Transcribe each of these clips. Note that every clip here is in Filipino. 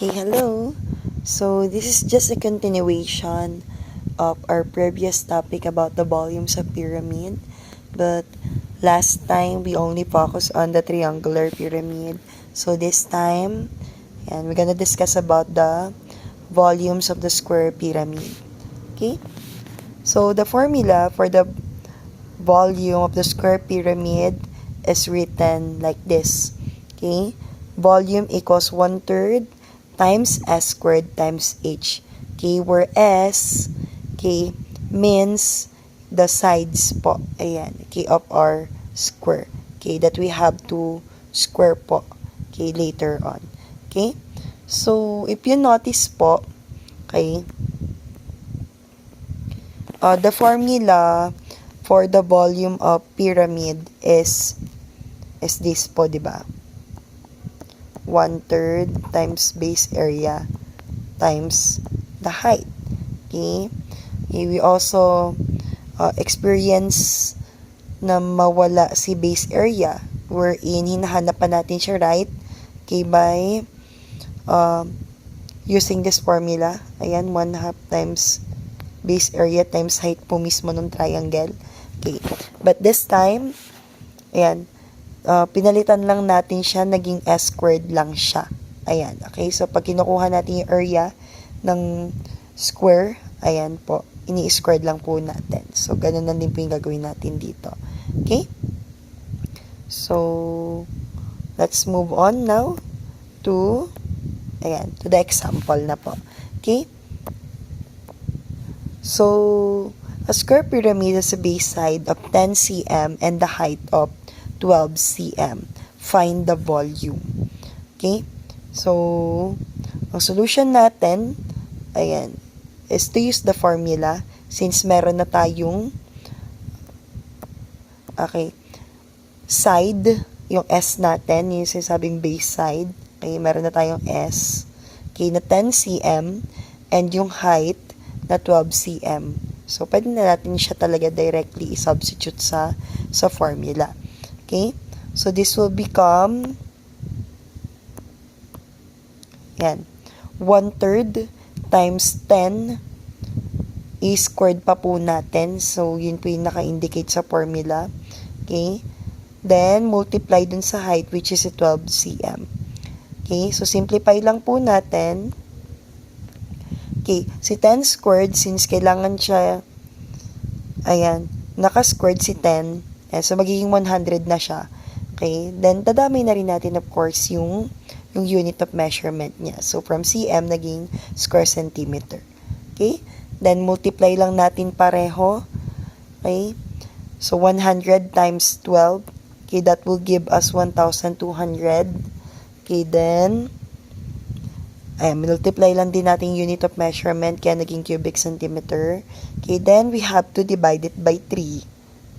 Okay, hello. So, this is just a continuation of our previous topic about the volumes of pyramid. But last time, we only focused on the triangular pyramid. So, this time, and we're gonna discuss about the volumes of the square pyramid. Okay? So, the formula for the volume of the square pyramid is written like this. Okay? Volume equals 1/3 times s squared times h. Okay? Where s, okay, means the sides po. Ayan. Okay? Of our square. Okay? That we have to square po. Okay? Later on. Okay? So, if you notice po, okay, the formula for the volume of pyramid is this po, di ba? 1/3 times base area times the height. Okay? We also experience na mawala si base area wherein hinahanap pa natin siya, right? Okay, by using this formula. Ayan, 1/2 times base area times height po mismo ng triangle. Okay. But this time, ayan, pinalitan lang natin siya, naging s squared lang siya. Ayan, okay? So, pag kinukuha natin yung area ng square, ayan po, ini-squared lang po natin. So, ganun na din po yung gagawin natin dito. Okay? So, let's move on now to, ayan, to the example na po. Okay? So, a square pyramid has a base side of 10 cm and the height of 12 cm. Find the volume. Okay? So, ang solution natin, ayan, is to use the formula since meron na tayong, okay, side, yung S natin, yung sinasabing base side, okay, meron na tayong S, okay, na 10 cm, and yung height na 12 cm. So, pwede na natin siya talaga directly i-substitute sa formula. Okay? So, this will become, yan, 1/3 times 10 i-squared pa po natin. So, yun po yung naka-indicate sa formula. Okay? Then, multiply dun sa height, which is 12 cm. Okay? So, simplify lang po natin. Okay, si 10 squared, since kailangan siya, ayan, naka-squared si 10, so magiging 100 na siya. Okay, then dadamay na rin natin, of course, yung unit of measurement niya. So, from cm, naging square centimeter. Okay, then multiply lang natin pareho. Okay, so 100 times 12, okay, that will give us 1,200. Okay, then, ayan, multiply lang din natin unit of measurement, kaya naging cubic centimeter. Okay, then we have to divide it by 3.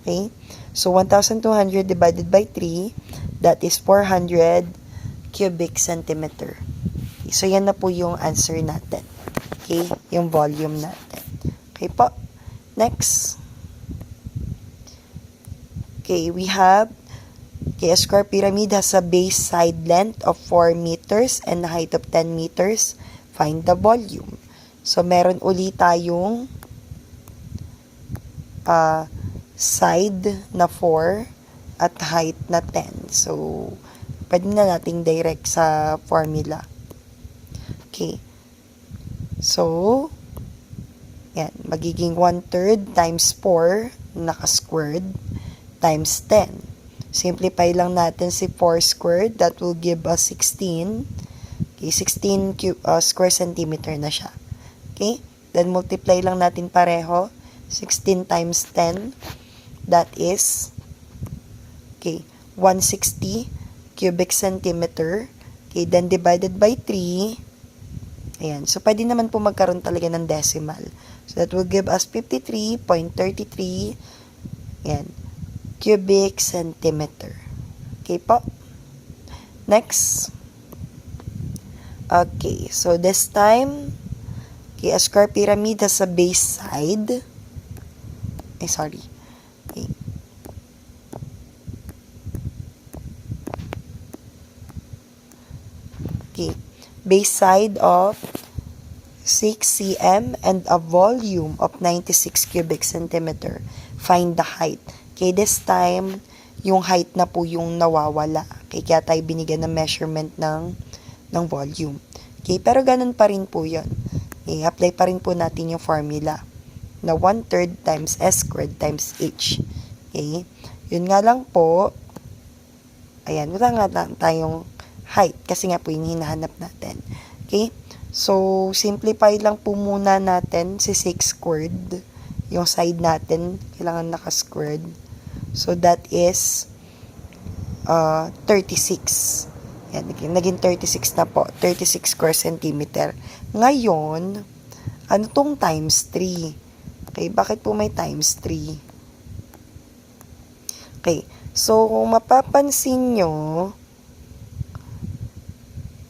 Okay, so 1,200 divided by 3, that is 400 cubic centimeter. Okay, so yan na po yung answer natin. Okay, yung volume natin. Okay po, next. Okay, we have, okay, a square pyramid has a base side length of 4 meters and a height of 10 meters. Find the volume. So, meron ulit tayong side na 4 at height na 10. So, pwede na nating direct sa formula. Okay. So, yan, magiging 1/3 times 4 naka-squared times 10. Simplify lang natin si 4 squared. That will give us 16. Okay, 16 square centimeter na siya. Okay? Then, multiply lang natin pareho. 16 times 10. That is, okay, 160 cubic centimeter. Okay, then divided by 3. Ayan. So, pwede naman po magkaroon talaga ng decimal. So, that will give us 53.33. Ayan. Cubic centimeter. Okay po. Next. Okay, so this time, okay, a square pyramid has a base side. Okay. Okay. base side of 6 cm and a volume of 96 cubic centimeter. Find the height. Okay, this time, yung height na po yung nawawala. Okay, kaya tayo binigyan ng measurement ng volume. Okay, pero ganun pa rin po yun. Okay, apply pa rin po natin yung formula na 1/3 times S squared times H. Okay, yun nga lang po, ayan, wala nga tayong height kasi nga po yung hinahanap natin. Okay, so simplify lang po muna natin si 6 squared. Yung side natin, kailangan naka-squared. So, that is 36. Yan, naging 36 na po. 36 square centimeter. Ngayon, ano tong times 3? Okay, bakit po may times 3? Okay, so, kung mapapansin nyo,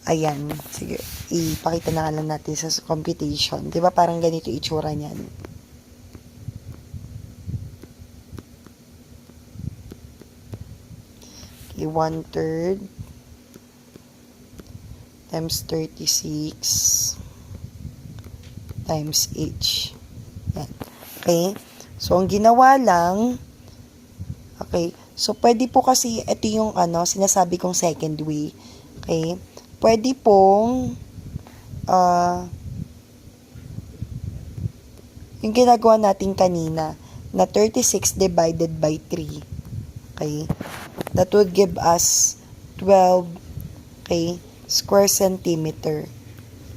ayan, sige, ipakita na lang natin sa computation. Diba parang ganito itsura niyan? Okay, 1/3 times 36 times H. Yan. Okay? So, ang ginawa lang, okay, so pwede po kasi, ito yung sinasabi kong second way. Okay? Pwede pong, yung ginagawa natin kanina, na 36 divided by 3. Okay? That would give us 12, okay, square centimeter.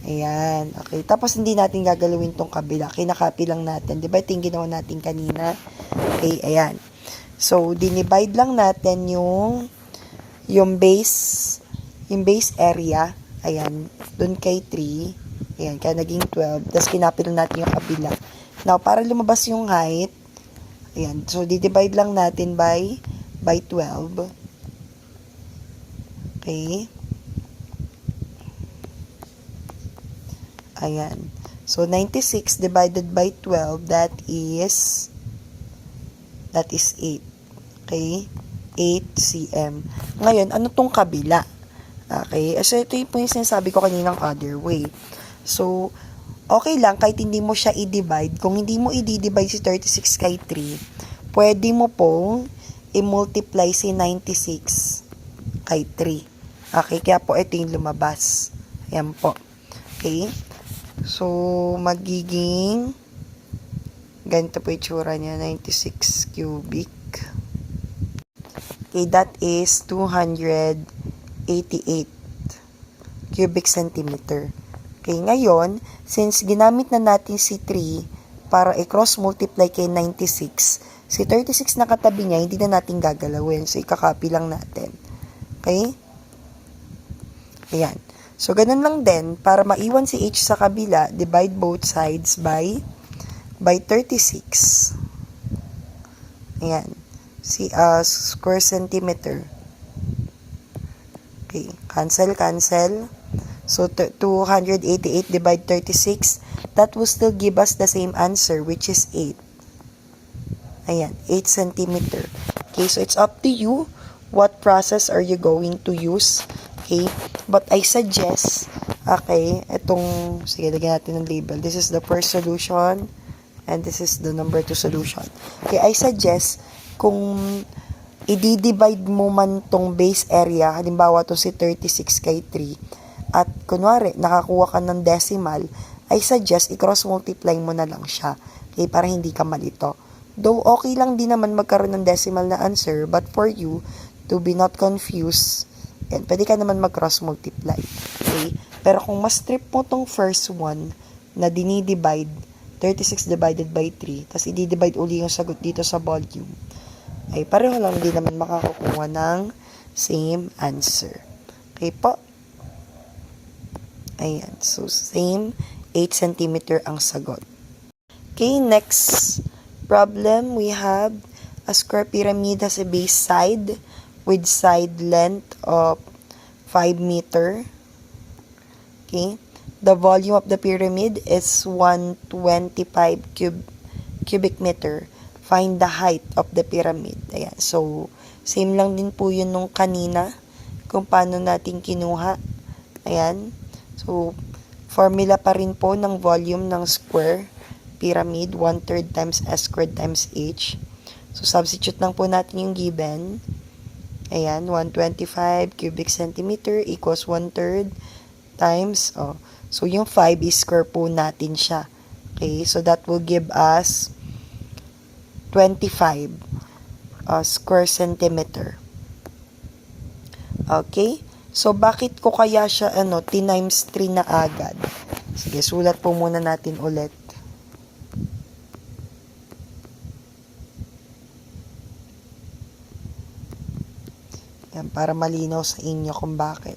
Ayan. Okay. Tapos, hindi natin gagalawin tong kabila. Kinakopy lang natin. Diba? Ito yung ginawa natin kanina. Okay. Ayan. So, dinivide lang natin yung base area. Ayan. Doon kay 3. Ayan. Kaya naging 12. Tapos, kinopy lang natin yung kabila. Now, para lumabas yung height, ayan. So, di-divide lang natin by 12. Okay. Ayan. So, 96 divided by 12, that is 8. Okay? 8 cm. Ngayon, ano tong kabila? Okay? So, ito yung sinasabi ko kaninang other way. So, okay lang kahit hindi mo siya i-divide. Kung hindi mo i-divide si 36 kay 3, pwede mo pong i-multiply si 96 kay 3. Okay, kaya po ito yung lumabas. Ayan po. Okay? So, magiging ganito po itsura niya, 96 cubic. Okay, that is 288 cubic centimeter. Okay, ngayon, since ginamit na natin si 3 para i-cross multiply kay 96, si 36 na katabi niya, hindi na natin gagalawin. So, ikakopy lang natin. Okay? Ayan. So, ganun lang din. Para maiwan si H sa kabila, divide both sides by 36. Ayan. Si square centimeter. Okay. Cancel. So, 288 divide 36. That will still give us the same answer, which is 8. Ayan, 8 centimeter. Okay, so it's up to you what process are you going to use. Okay, but I suggest, okay, sige, lagyan natin ng label. This is the first solution, and this is the number 2 solution. Okay, I suggest, kung i-divide mo man tong base area, halimbawa to si 36 kay 3, at kunwari, nakakuha ka ng decimal, I suggest, i-cross multiply mo na lang siya. Okay, para hindi ka malito. Though, okay lang din naman magkaroon ng decimal na answer, but for you to be not confused, yan, pwede ka naman mag-cross multiply. Okay? Pero kung mas strip mo tong first one, na dinidivide, 36 divided by 3, tapos i-divide uli yung sagot dito sa volume, ay pareho lang din naman makakukuha ng same answer. Okay po? Ayan. So, same 8 cm ang sagot. Okay, next problem, we have a square pyramid has a base side with side length of 5 meter. Okay. The volume of the pyramid is 125 cubic meter. Find the height of the pyramid. Ayan. So, same lang din po yun nung kanina kung paano natin kinuha. Ayan. So, formula pa rin po ng volume ng square pyramid, 1/3 times s squared times h. So, substitute lang po natin yung given. Ayan, 125 cubic centimeter equals 1/3 times, so yung 5 is square po natin siya. Okay, so that will give us 25 square centimeter. Okay, so bakit ko kaya siya times 3 na agad? Sige, sulat po muna natin ulit. Yan, para malinaw sa inyo kung bakit.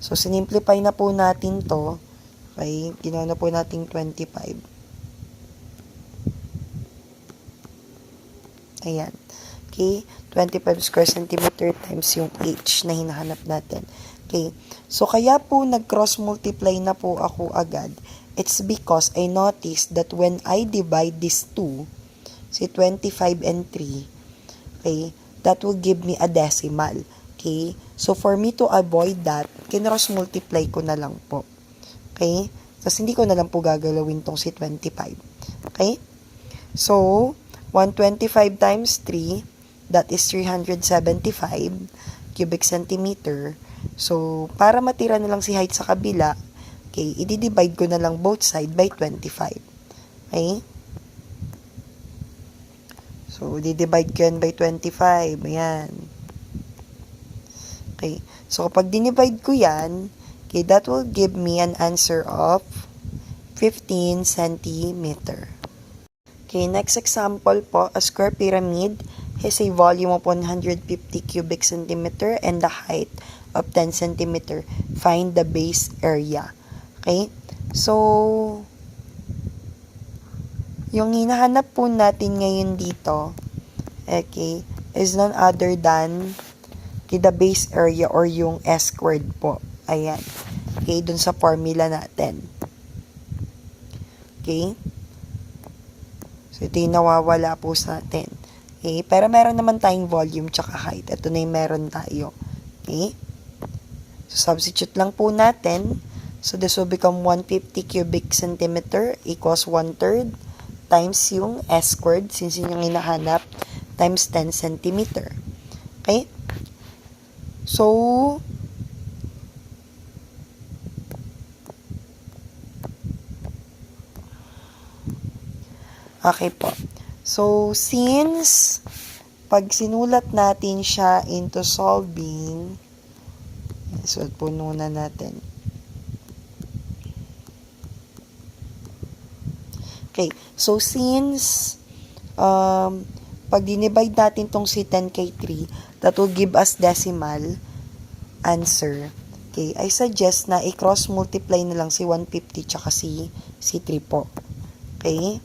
So, sinimplify na po natin to. Okay, ginawa na po natin 25. Ayan. Okay, 25 square centimeter times yung h na hinahanap natin. Okay, so kaya po nag-cross multiply na po ako agad. It's because I noticed that when I divide these two, si 25 and 3, okay, that will give me a decimal. Okay, so for me to avoid that, kinross multiply ko na lang po. Okay, kasi hindi ko na lang po gagalawin tong si 25. Okay, so 125 times 3, that is 375 cubic centimeter. So, para matira na lang si height sa kabila, okay, i-divide ko na lang both side by 25. Okay? So, i-divide ko yan by 25. Ayan. Okay. So, kapag dinivide ko yan, okay, that will give me an answer of 15 centimeter. Okay, next example po, a square pyramid has a volume of 150 cubic centimeter and the height of 10 centimeter. Find the base area. Okay? So, yung hinahanap po natin ngayon dito, okay, is none other than the base area or yung s squared po. Ayan. Okay, dun sa formula natin. Okay? So, ito yung nawawala po sa atin. Okay? Pero meron naman tayong volume tsaka height. Ito na yung meron tayo. Okay? So, substitute lang po natin. So, this will become 150 cubic centimeter equals 1/3 times yung s squared, since yun yung hinahanap, times 10 centimeter. Okay? So, okay po. So, since pag sinulat natin siya into solving, so, puno na natin. Okay, so since pag dinivide natin tong si 10 kay 3, that will give us decimal answer. Okay, I suggest na i-cross multiply na lang si 150 tsaka si 3 po. Okay?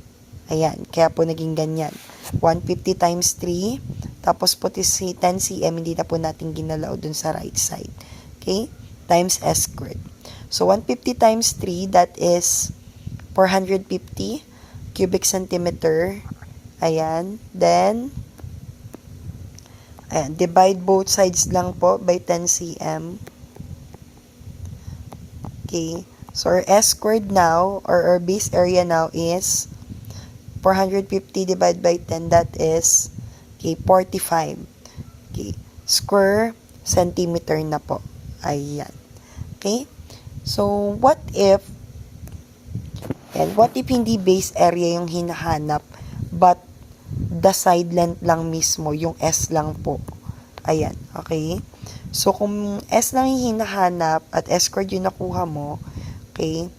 Ayan, kaya po naging ganyan. 150 times 3, tapos po si 10 cm, hindi na po natin ginalaw dun sa right side. Okay? Times s squared. So, 150 times 3, that is 450 cubic centimeter. Ayan. Then, ayan, divide both sides lang po by 10 cm. Okay. So, our s squared now, or our base area now is 450 divided by 10, that is, okay, 45. Okay. Square centimeter na po. Ayan. Okay. So, what if hindi base area yung hinahanap, but the side length lang mismo, yung S lang po. Ayan, okay? So, kung S lang yung hinahanap at S squared yung nakuha mo, okay?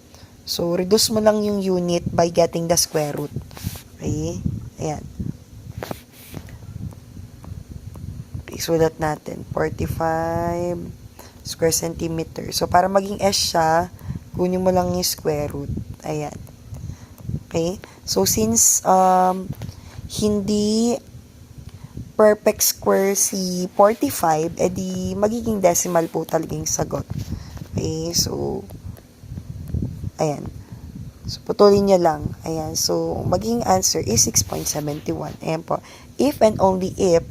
So, reduce mo lang yung unit by getting the square root. Okay? Ayan. Okay, sulat natin. 45 square centimeter. So, para maging S siya, kunin mo lang yung square root. Ayan. Okay? So, since hindi perfect square si 45, edi magiging decimal po talaga yung sagot. Okay? So, ayan. So, putulin nyo lang. Ayan. So, magiging answer is 6.71. Ayan po. If and only if,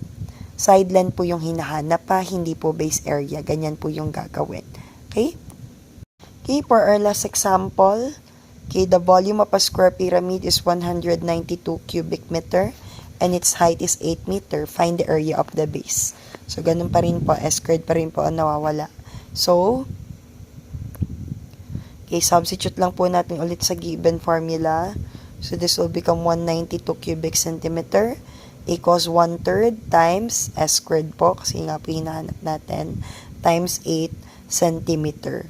side length po yung hinahanap pa, hindi po base area. Ganyan po yung gagawin. Okay? Okay, for our last example, okay, the volume of a square pyramid is 192 cubic meter and its height is 8 meter. Find the area of the base. So, ganun pa rin po, S squared pa rin po ang nawawala. So, okay, substitute lang po natin ulit sa given formula. So, this will become 192 cubic centimeter equals 1/3 times S squared po, kasi nga po hinahanap natin, times 8 centimeter.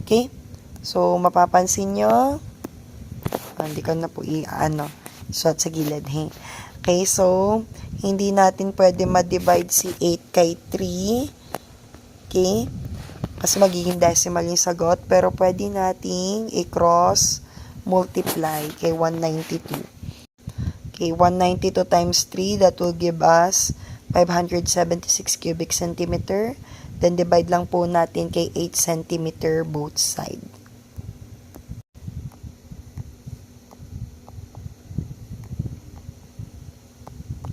Okay? So, mapapansin nyo, hindi ko na po suot sa gilid. Hey. Okay, so, hindi natin pwede ma-divide si 8 kay 3. Okay? Kasi magiging decimal yung sagot, pero pwede nating i-cross multiply kay 192. Okay, 192 times 3, that will give us 576 cubic centimeter. Then, divide lang po natin kay 8 centimeter both side.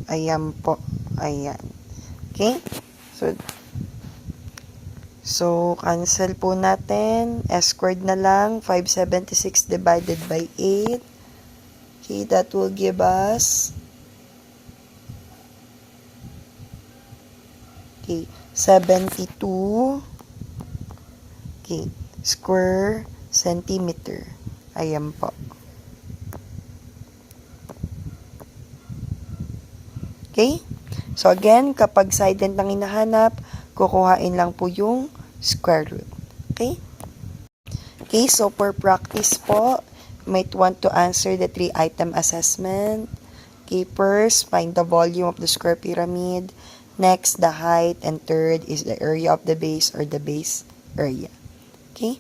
Ayan po. Ayan. Okay? So, cancel po natin. S squared na lang. 576 divided by 8. Okay, that will give us 72 square centimeter. Ayan po. Okay? So, again, kapag side length ang hinahanap, kukuhain lang po yung square root. Okay? Okay, so for practice po, might want to answer the 3-item assessment. Okay, first, find the volume of the square pyramid. Next, the height. And third is the area of the base or the base area. Okay?